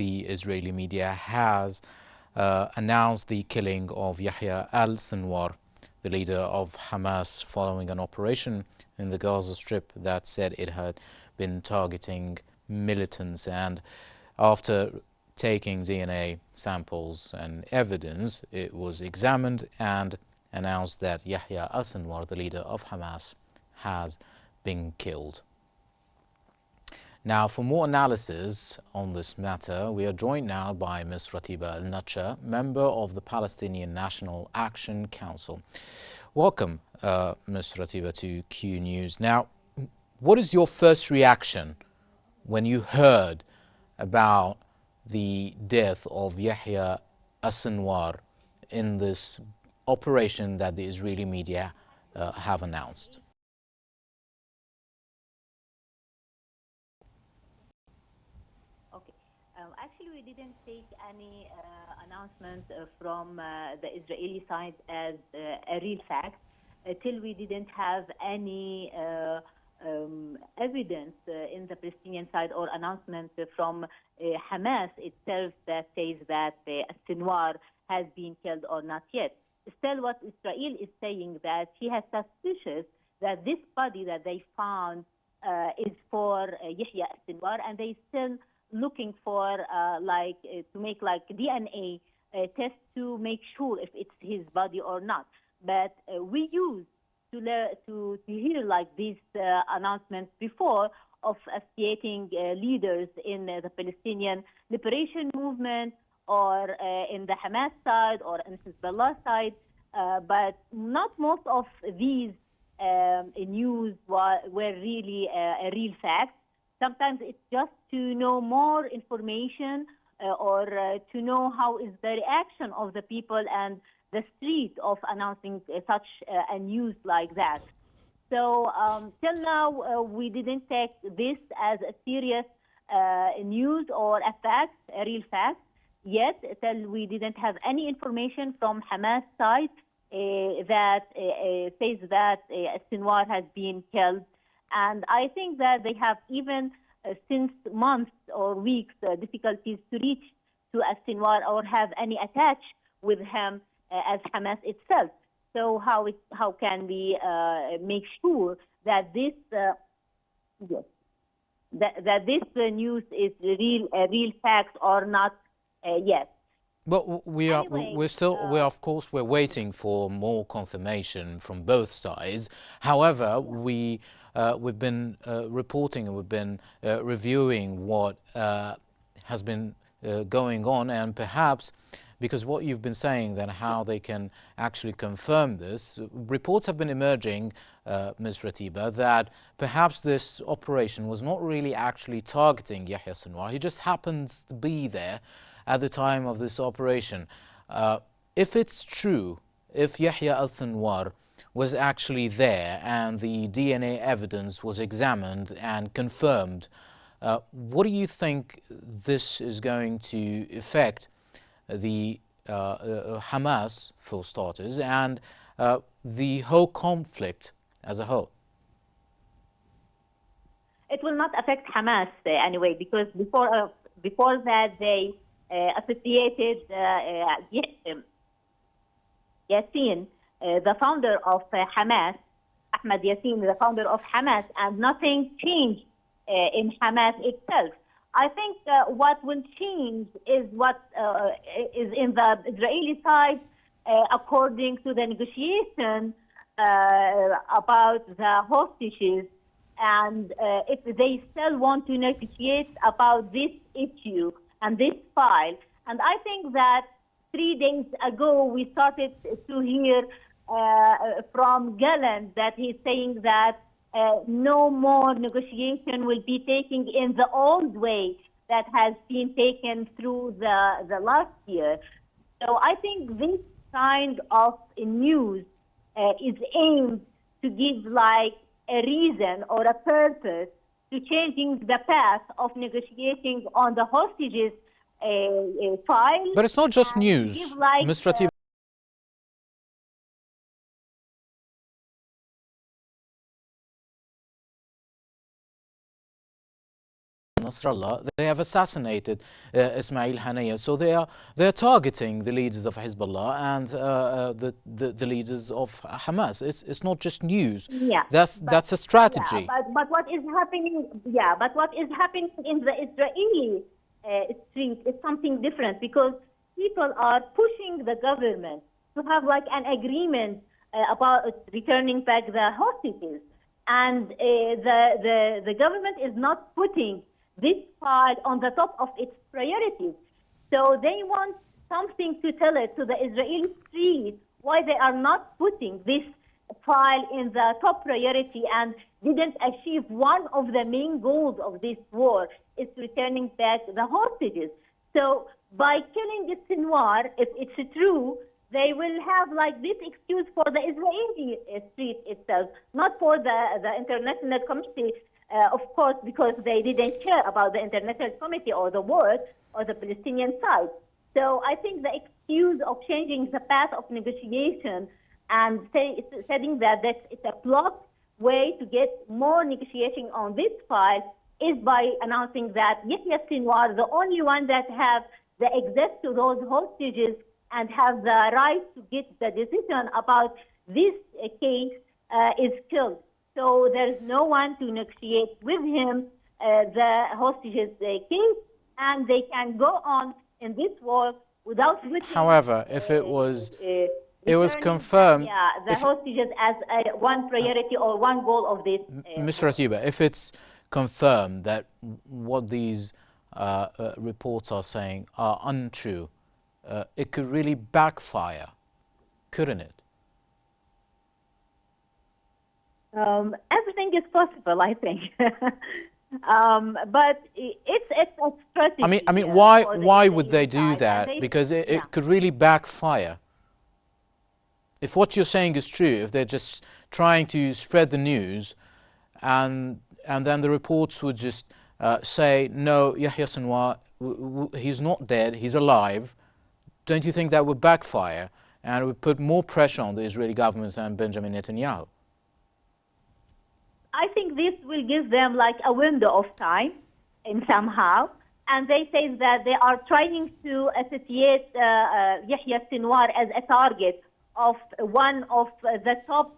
the Israeli media has announced the killing of Yahya al-Sinwar, the leader of Hamas, following an operation in the Gaza Strip that said it had been targeting militants. And after taking DNA samples and evidence, it was examined and announced that Yahya al-Sinwar, the leader of Hamas, has been killed. Now, for more analysis on this matter, we are joined now by Ms. Ratiba El-Natsheh, member of the Palestinian National Action Council. Welcome, Ms. Ratiba, to Q News. Now, what is your first reaction when you heard about the death of Yahya al-Sinwar in this operation that the Israeli media have announced? Actually, we didn't take any announcement from the Israeli side as a real fact till we didn't have any evidence in the Palestinian side or announcement from Hamas itself that says that Sinwar has been killed or not yet. Still, what Israel is saying that she has suspicious that this body that they found is for Yahya Sinwar, and they still looking for to make like DNA test to make sure if it's his body or not. But we used to hear like these announcements before of associating leaders in the Palestinian liberation movement or in the Hamas side or in Hezbollah side, but not most of these news were really a real fact. Sometimes it's just to know more information or to know how is the reaction of the people and the street of announcing such a news like that. So till now, we didn't take this as a serious news or a fact, a real fact, yet till we didn't have any information from Hamas side that says that Sinwar has been killed. And I think that they have even since months or weeks difficulties to reach to Sinwar or have any attach with him as Hamas itself. So how can we make sure that this that this news is a real fact or not yet? Well, we're of course we're waiting for more confirmation from both sides. However, we've been reporting and we've been reviewing what has been going on, and perhaps because what you've been saying, then how they can actually confirm this. Reports have been emerging, Ms. Ratiba, that perhaps this operation was not really actually targeting Yahya Sinwar. He just happens to be there at the time of this operation. If it's true, if Yahya al-Sinwar was actually there and the DNA evidence was examined and confirmed, what do you think this is going to affect the Hamas, for starters, and the whole conflict as a whole? It will not affect Hamas anyway, because before that they associated Yassin, the founder of Hamas, Ahmad Yassin, the founder of Hamas, and nothing changed in Hamas itself. I think what will change is what is in the Israeli side, according to the negotiation about the hostages, and if they still want to negotiate about this issue and this file. And I think that 3 days ago we started to hear from Gallant that he's saying that no more negotiation will be taken in the old way that has been taken through the last year. So I think this kind of news is aimed to give like a reason or a purpose to changing the path of negotiating on the hostages file. But it's not just news, Ms. Ratiba. Nasrallah, they have assassinated Ismail Haniyeh. So they're targeting the leaders of Hezbollah and the leaders of Hamas. It's not just news. Yeah, That's a strategy. but what is happening? Yeah, but what is happening in the Israeli street is something different, because people are pushing the government to have like an agreement about returning back the hostages, and the government is not putting this file on the top of its priorities. So they want something to tell it to the Israeli street why they are not putting this file in the top priority and didn't achieve one of the main goals of this war, is returning back the hostages. So by killing the Sinwar, if it's true, they will have like this excuse for the Israeli street itself, not for the international community, of course, because they didn't care about the international community or the world or the Palestinian side. So I think the excuse of changing the path of negotiation and saying that it's a plot way to get more negotiation on this file is by announcing that Yahya Sinwar, the only one that have the access to those hostages and have the right to get the decision about this case, is killed. So there's no one to negotiate with him the hostages case, and they can go on in this war without witnessing. However, if it was confirmed, the hostages as one priority or one goal of this. Ms. Ratiba, if it's confirmed that what these reports are saying are untrue, it could really backfire, couldn't it? Everything is possible, I think. But it's a strategy. I mean, why would they do that? Because it could really backfire. If what you're saying is true, if they're just trying to spread the news, and then the reports would just say, no, Yahya Sinwar, he's not dead, he's alive, don't you think that would backfire and it would put more pressure on the Israeli government and Benjamin Netanyahu? I think this will give them like a window of time in somehow, and they say that they are trying to associate Yahya Sinwar as a target of one of the top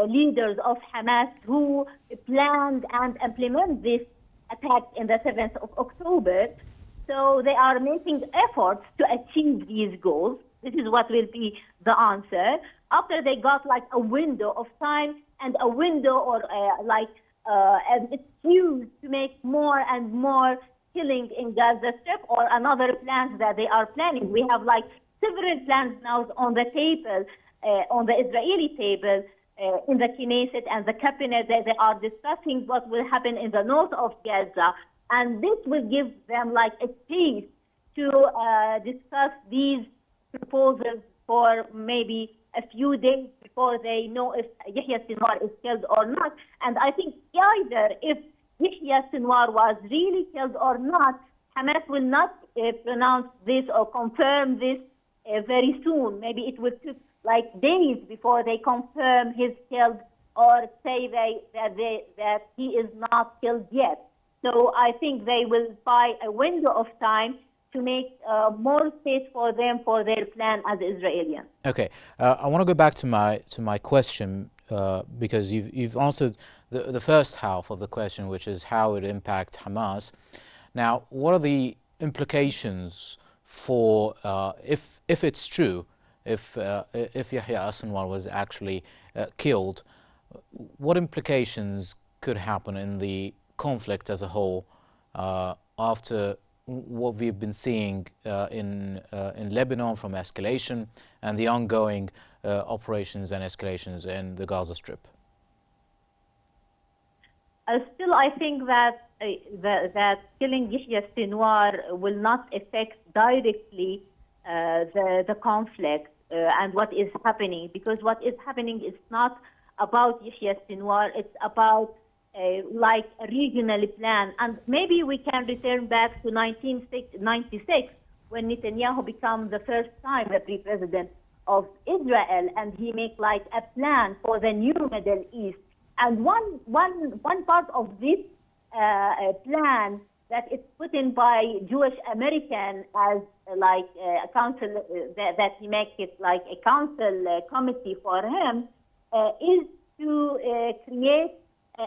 leaders of Hamas who planned and implemented this attack in the 7th of October. So they are making efforts to achieve these goals. This is what will be the answer. After they got like a window of time and a window or an excuse to make more and more killing in Gaza Strip or another plans that they are planning. We have like several plans now on the table, on the Israeli table, in the Knesset and the cabinet, that they are discussing what will happen in the north of Gaza. And this will give them like a space to discuss these proposals for maybe a few days before they know if Yahya Sinwar is killed or not. And I think either if Yahya Sinwar was really killed or not, Hamas will not pronounce this or confirm this very soon. Maybe it will take like days before they confirm his killed or say that he is not killed yet. So I think they will buy a window of time to make more space for them for their plan as Israelis. Okay, I want to go back to my question because you've answered the first half of the question, which is how it impacts Hamas. Now, what are the implications for if it's true, if Yahya Sinwar was actually killed? What implications could happen in the conflict as a whole after what we've been seeing in Lebanon from escalation and the ongoing operations and escalations in the Gaza Strip? Still, I think that that killing Yahya Sinwar will not affect directly the conflict and what is happening, because what is happening is not about Yahya Sinwar, it's about like a regional plan. And maybe we can return back to 1996 when Netanyahu became the first time the president of Israel, and he make like a plan for the new Middle East. And one part of this plan that it's put in by Jewish American as like a council, that he makes it like a council committee for him, is to create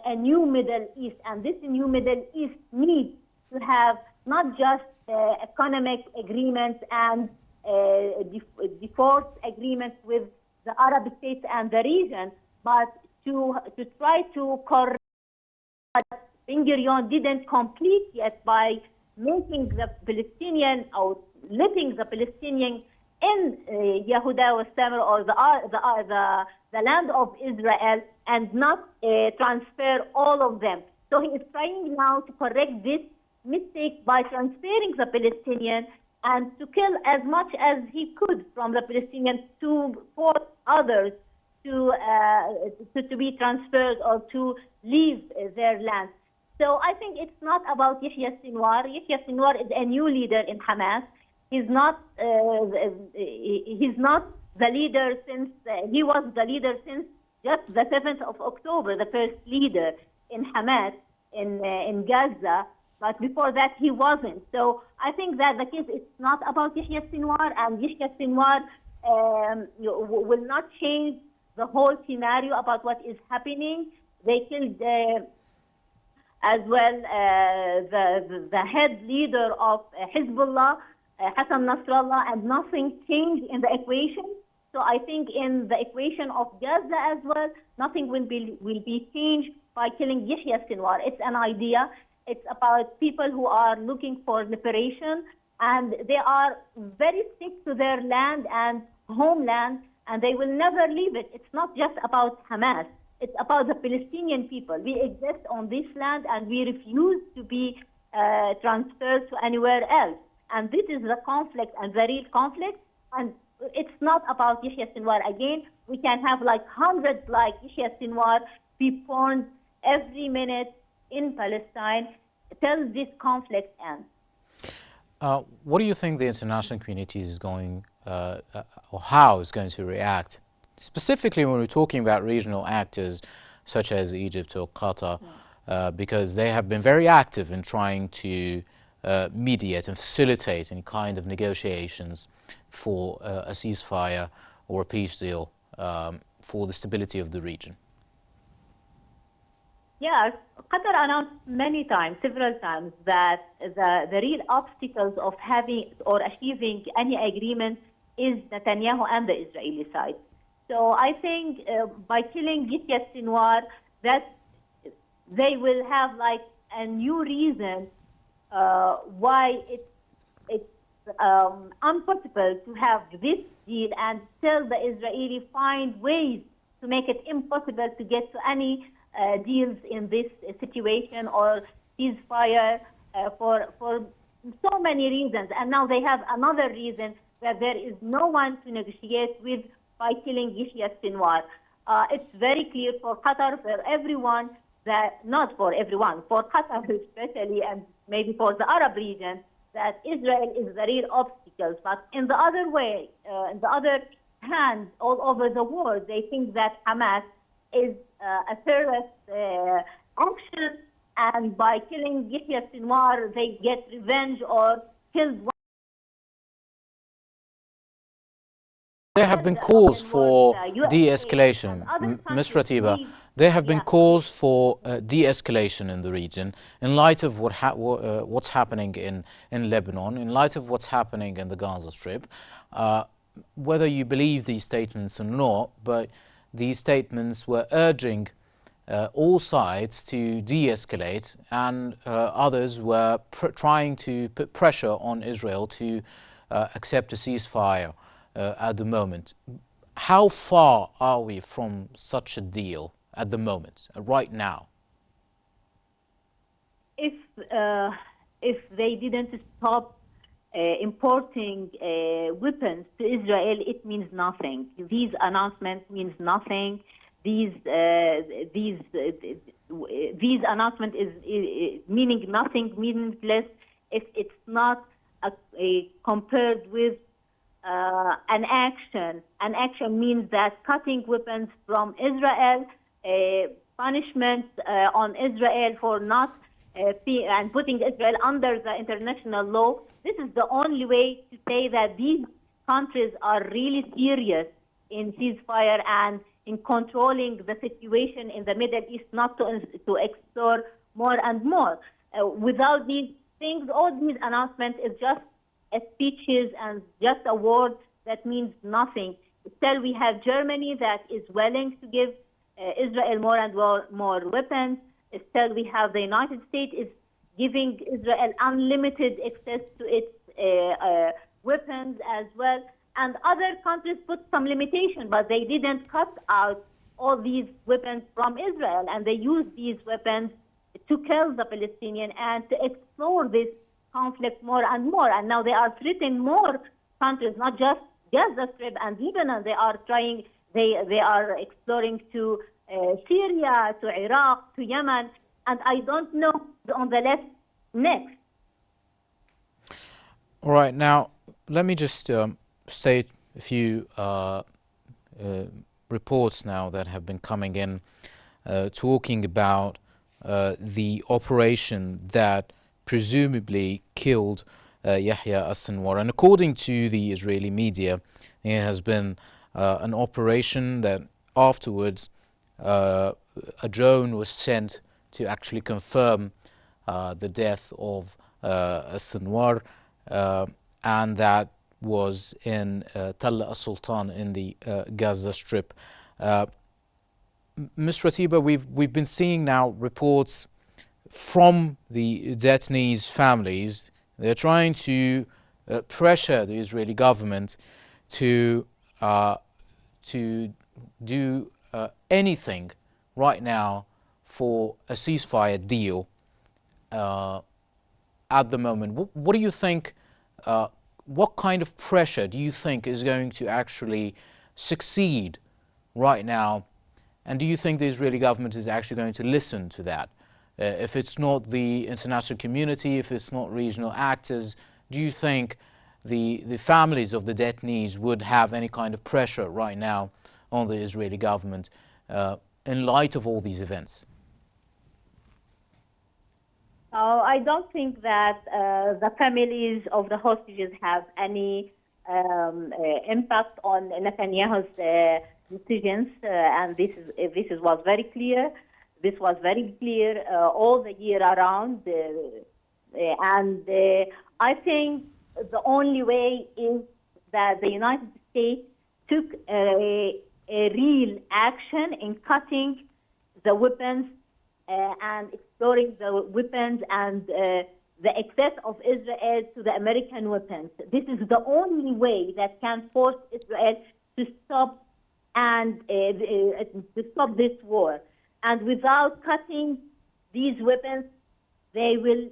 a new Middle East. And this new Middle East needs to have not just economic agreements and divorce agreements with the Arab states and the region, but to try to correct what Ben-Gurion didn't complete yet by making the Palestinian, or letting the Palestinian in Yehuda wa Samar, or the land of Israel, and not transfer all of them. So he is trying now to correct this mistake by transferring the Palestinian and to kill as much as he could from the Palestinians to force others to be transferred or to leave their land. So I think it's not about Yahya Sinwar. Yahya Sinwar is a new leader in Hamas. He's not the leader since he was the leader since just the 7th of October, the first leader in Hamas in Gaza. But before that, he wasn't. So I think that the case is not about Yahya Sinwar, and Yahya Sinwar will not change the whole scenario about what is happening. They killed as well the head leader of Hezbollah, Hassan Nasrallah, and nothing changed in the equation. So I think in the equation of Gaza as well, nothing will be changed by killing Yahya Sinwar. It's an idea. It's about people who are looking for liberation, and they are very sick to their land and homeland, and they will never leave it. It's not just about Hamas. It's about the Palestinian people. We exist on this land, and we refuse to be transferred to anywhere else. And this is the conflict, and the real conflict. And it's not about Yahya Sinwar. Again, we can have like hundreds like Yahya Sinwar be born every minute in Palestine till this conflict ends. What do you think the international community is going, or how it's going to react? Specifically when we're talking about regional actors such as Egypt or Qatar, because they have been very active in trying to mediate and facilitate any kind of negotiations for a ceasefire or a peace deal for the stability of the region. Yes, Qatar announced many times, several times, that the real obstacles of having or achieving any agreement is Netanyahu and the Israeli side. So I think by killing Yahya Sinwar, that they will have like a new reason why it's impossible to have this deal, and still the Israeli find ways to make it impossible to get to any deals in this situation or ceasefire for so many reasons. And now they have another reason, that there is no one to negotiate with by killing Yahya Sinwar. It's very clear for Qatar, for everyone, that not for everyone, for Qatar especially, and maybe for the Arab region, that Israel is the real obstacle. But in the other way, in the other hand, all over the world, they think that Hamas is a terrorist action, and by killing Yahya Sinwar, they get revenge or killed one. There have been calls for de-escalation, Ms. Ratiba. There have been calls for de-escalation in the region in light of what's happening in Lebanon, in light of what's happening in the Gaza Strip. Whether you believe these statements or not, but these statements were urging all sides to de-escalate, and others were trying to put pressure on Israel to accept a ceasefire at the moment. How far are we from such a deal at the moment, right now? If they didn't stop importing weapons to Israel, it means nothing. These announcements means nothing. These announcement is meaning nothing, meaningless, if it's not compared with an action. An action means that cutting weapons from Israel, punishments on Israel for not and putting Israel under the international law, this is the only way to say that these countries are really serious in ceasefire and in controlling the situation in the Middle East, not to explore more and more. Without these things, all these announcements is just speeches and just a word that means nothing. Still, we have Germany that is willing to give Israel more and more weapons. Still, we have the United States is giving Israel unlimited access to its weapons as well. And other countries put some limitation, but they didn't cut out all these weapons from Israel, and they used these weapons to kill the Palestinians and to explore this conflict more and more. And now they are threatening more countries, not just Gaza Strip and Lebanon. They are trying, they are exploring to Syria, to Iraq, to Yemen, and I don't know on the left next. All right, now let me just state a few reports now that have been coming in talking about the operation that presumably killed Yahya al-Sinwar. And according to the Israeli media, there has been an operation that afterwards a drone was sent to actually confirm the death of Sinwar, and that was in Tal al-Sultan in the Gaza Strip. Ms. Ratiba, we've been seeing now reports from the detainees' families. They're trying to pressure the Israeli government to do anything right now for a ceasefire deal at the moment. What do you think, what kind of pressure do you think is going to actually succeed right now? And do you think the Israeli government is actually going to listen to that? If it's not the international community, if it's not regional actors, do you think the families of the detainees would have any kind of pressure right now on the Israeli government in light of all these events? I don't think that the families of the hostages have any impact on Netanyahu's decisions, and this was very clear. This was very clear all the year around, and I think the only way is that the United States took a real action in cutting the weapons and exploring the weapons and the access of Israel to the American weapons. This is the only way that can force Israel to stop and to stop this war. And without cutting these weapons, they will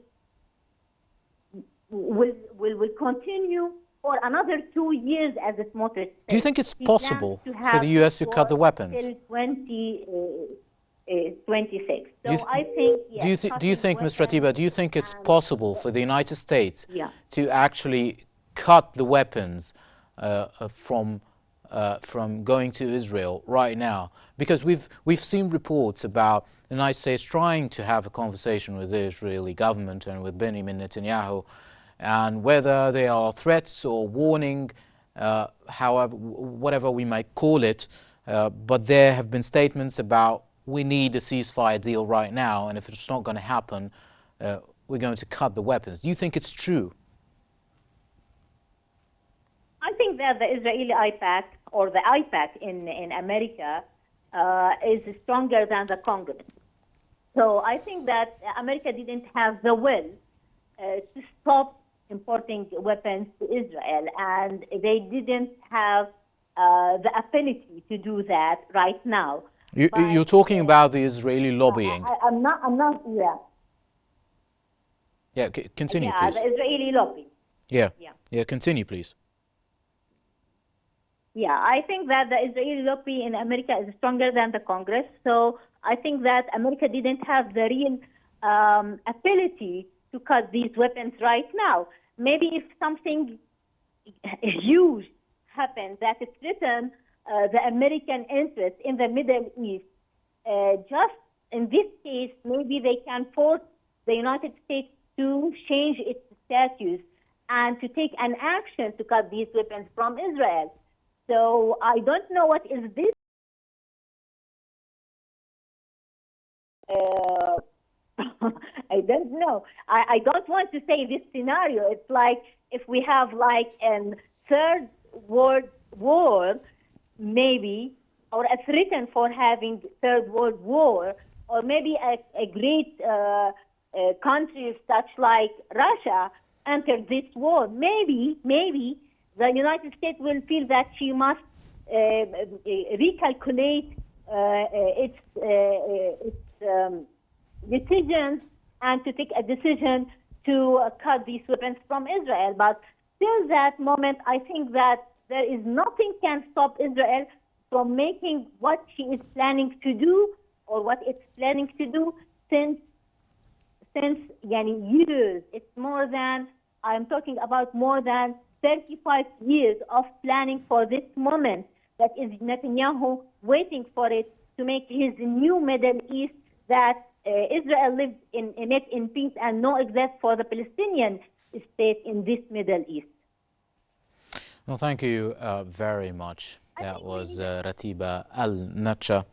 continue for another 2 years, as it's Smotrich said. Do you think it's possible for the U.S. to cut the weapons? Till 2026. So I think, yes. Do you think, Ms. Ratiba, do you think it's possible for the United States to actually cut the weapons from going to Israel right now? Because we've seen reports about the United States trying to have a conversation with the Israeli government and with Benjamin Netanyahu, and whether they are threats or warning, however, whatever we might call it, but there have been statements about we need a ceasefire deal right now, and if it's not going to happen, we're going to cut the weapons. Do you think it's true? I think that the Israeli IPAC or the IPAC in America is stronger than the Congress. So I think that America didn't have the will to stop importing weapons to Israel, and they didn't have the ability to do that right now. You're talking about the Israeli lobbying. I'm not, Yeah, continue, please. Yeah, the Israeli lobby. Yeah, continue, please. Yeah, I think that the Israeli lobby in America is stronger than the Congress. So I think that America didn't have the real ability to cut these weapons right now. Maybe if something huge happens that threatens the American interest in the Middle East, just in this case, maybe they can force the United States to change its status and to take an action to cut these weapons from Israel. So I don't know what is this. I don't know. I don't want to say this scenario. It's like if we have like a third world war, maybe, or a threat for having third world war, or maybe a great country such like Russia enter this war. Maybe the United States will feel that she must recalculate its decisions and to take a decision to cut these weapons from Israel. But till that moment, I think that there is nothing can stop Israel from making what she is planning to do or what it's planning to do since years. It's more than, I'm talking about more than 35 years of planning for this moment that is Netanyahu waiting for it to make his new Middle East that Israel lives in it in peace and no exist for the Palestinian state in this Middle East. Well, thank you very much. That was Ratiba El-Natsheh.